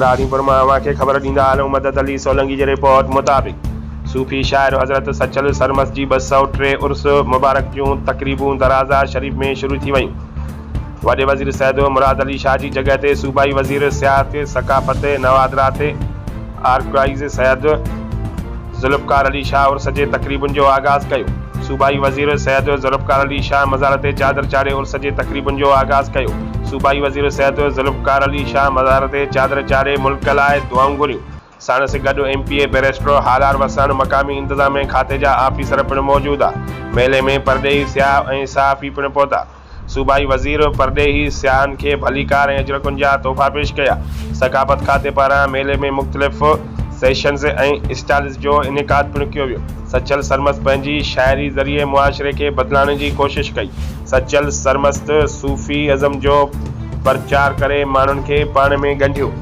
रानीपुर मां खे ख़बर ॾींदा आलम मदद अली सोलंकी जी रिपोर्ट मुताबिक़ सूफ़ी शाइर हज़रत सचल सरमस जी 203 उर्स मुबारक जूं तक़रीबूं दराज़ा शरीफ़ में शुरू थी वयूं। वॾे वज़ीर सैयद मुराद अली शाह जी जॻह ते सूबाई वज़ीर सियाहत सक़ाफ़त नवादरात आर्काइज़ सैयद ज़ुल्फ़कार अली शाह उर्स जे तक़रीबुनि जो आगाज़ कयो। सूबाई वज़ीर सैयद ज़ुल्फ़कार अली शाह मज़ार ते चादर चाढ़े उर्स जे तक़रीबुनि जो आगाज़ कयो। सूबाई वज़ीर सैयद ज़ुल्फ़कार अली शाह मज़ार ते चादर चाढ़े मुल्क लाइ दुआऊं घुरियूं। साण से गॾु MPA बैरिस्टर हालार वसान मक़ामी इंतज़ाम खाते जा आफ़ीसर पिणु मौजूद आहे। मेले में परॾेही सियाह ऐं सहाफ़ी पिणु पहुता। सूबाई वज़ीर परॾेही सियाहनि खे भलीकार ऐं अजरकुनि जा तोहफ़ा पेश कया। सक़ाफ़त खाते पारां मेले में मुख़्तलिफ़ सेशन्स ऐं स्टॉल्स जो इनेकाद पिणु कयो वियो। सचल सरमस्त पंहिंजी शाइरी ज़रिए मुआशरे खे बदिलाइण जी कोशिश कई। सचल सरमस्त सूफ़ी अज़म जो प्रचार करे माण्हुनि खे पाण में ॻंढियो।